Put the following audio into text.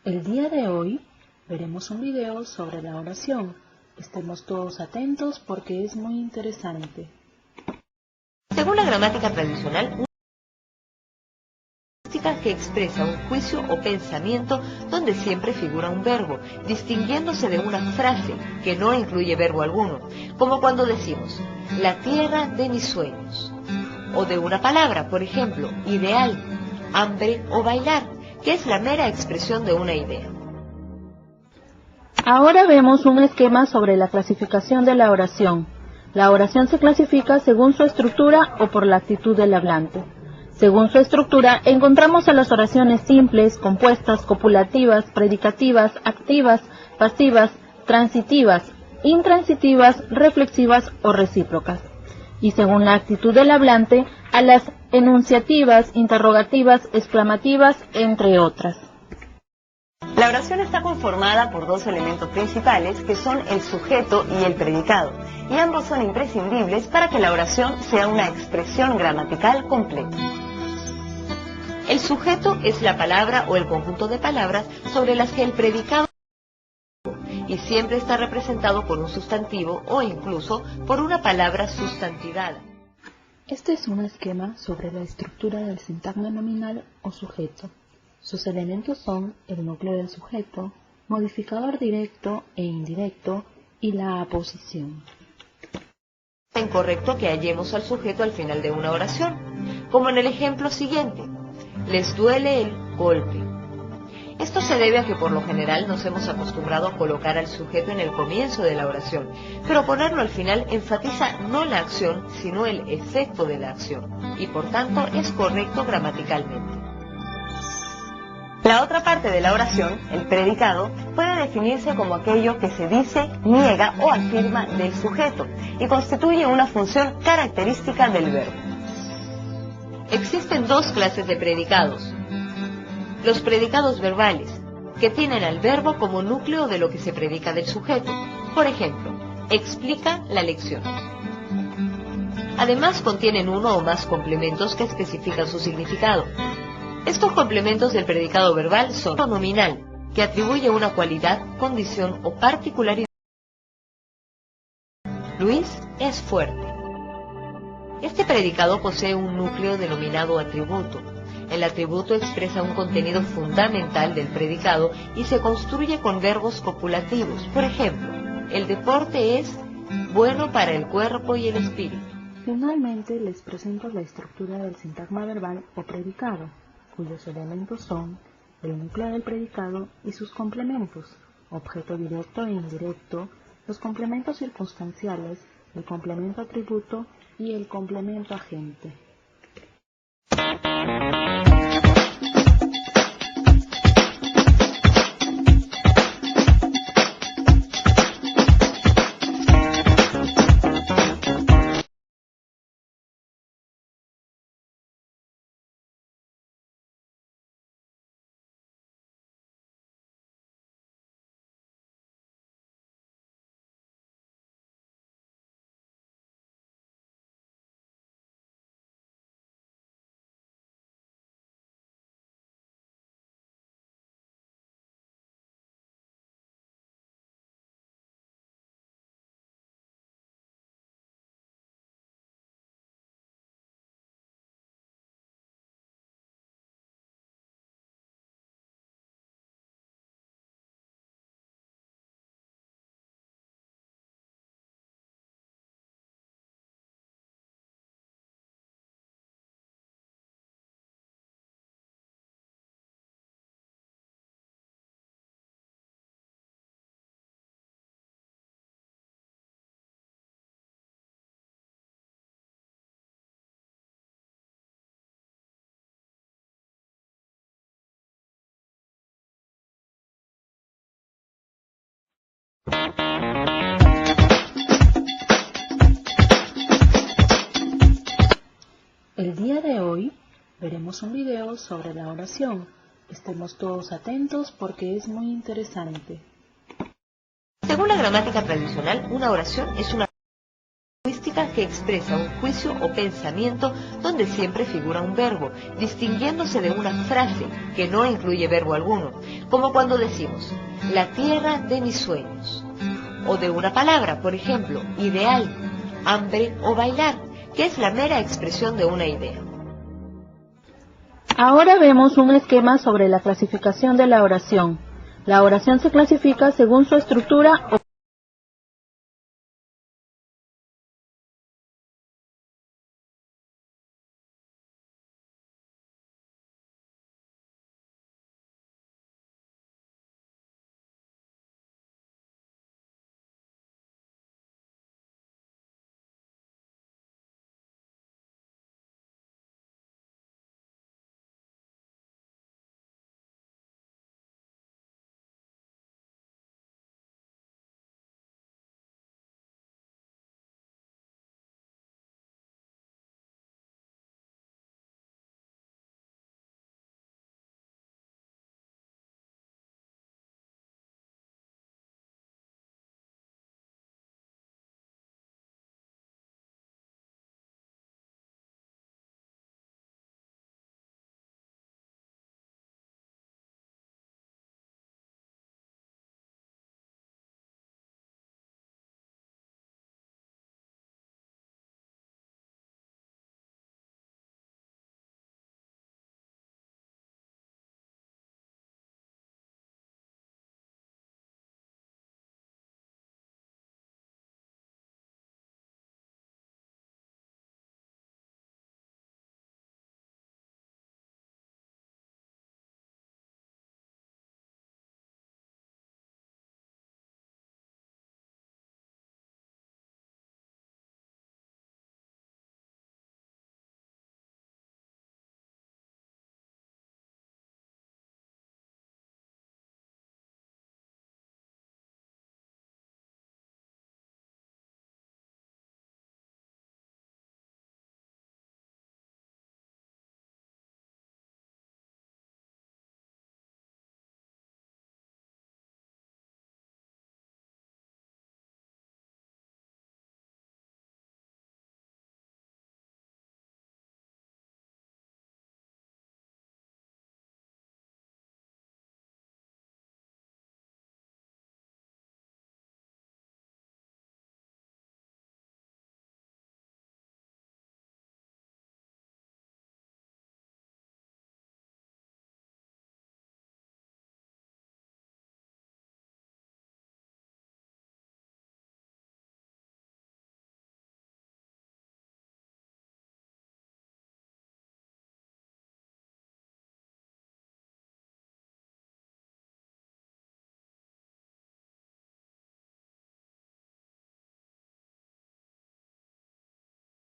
El día de hoy veremos un video sobre la oración. Estemos todos atentos porque es muy interesante. Según la gramática tradicional, una gramática que expresa un juicio o pensamiento donde siempre figura un verbo, distinguiéndose de una frase que no incluye verbo alguno, como cuando decimos, la tierra de mis sueños, o de una palabra, por ejemplo, ideal, hambre o bailar, que es la mera expresión de una idea. Ahora vemos un esquema sobre la clasificación de la oración. La oración se clasifica según su estructura o por la actitud del hablante. Según su estructura, encontramos a las oraciones simples, compuestas, copulativas, predicativas, activas, pasivas, transitivas, intransitivas, reflexivas o recíprocas. Y según la actitud del hablante, a las enunciativas, interrogativas, exclamativas, entre otras. La oración está conformada por dos elementos principales que son el sujeto y el predicado, y ambos son imprescindibles para que la oración sea una expresión gramatical completa. El sujeto es la palabra o el conjunto de palabras sobre las que el predicado y siempre está representado por un sustantivo o incluso por una palabra sustantivada. Este es un esquema sobre la estructura del sintagma nominal o sujeto. Sus elementos son el núcleo del sujeto, modificador directo e indirecto y la aposición. Es incorrecto que hallemos al sujeto al final de una oración, como en el ejemplo siguiente, les duele el golpe. Esto se debe a que por lo general nos hemos acostumbrado a colocar al sujeto en el comienzo de la oración, pero ponerlo al final enfatiza no la acción, sino el efecto de la acción, y por tanto es correcto gramaticalmente. La otra parte de la oración, el predicado, puede definirse como aquello que se dice, niega o afirma del sujeto y constituye una función característica del verbo. Existen dos clases de predicados. Los predicados verbales, que tienen al verbo como núcleo de lo que se predica del sujeto. Por ejemplo, explica la lección. Además contienen uno o más complementos que especifican su significado. Estos complementos del predicado verbal son nominal, que atribuye una cualidad, condición o particularidad. Luis es fuerte. Este predicado posee un núcleo denominado atributo. El atributo expresa un contenido fundamental del predicado y se construye con verbos copulativos. Por ejemplo, el deporte es bueno para el cuerpo y el espíritu. Finalmente les presento la estructura del sintagma verbal o predicado, cuyos elementos son el núcleo del predicado y sus complementos, objeto directo e indirecto, los complementos circunstanciales, el complemento atributo y el complemento agente. El día de hoy veremos un video sobre la oración. Estemos todos atentos porque es muy interesante. Según la gramática tradicional, una oración es una lingüística significa que expresa un juicio o pensamiento donde siempre figura un verbo, distinguiéndose de una frase que no incluye verbo alguno, como cuando decimos, la tierra de mis sueños, o de una palabra, por ejemplo, ideal, hambre o bailar, que es la mera expresión de una idea. Ahora vemos un esquema sobre la clasificación de la oración. La oración se clasifica según su estructura o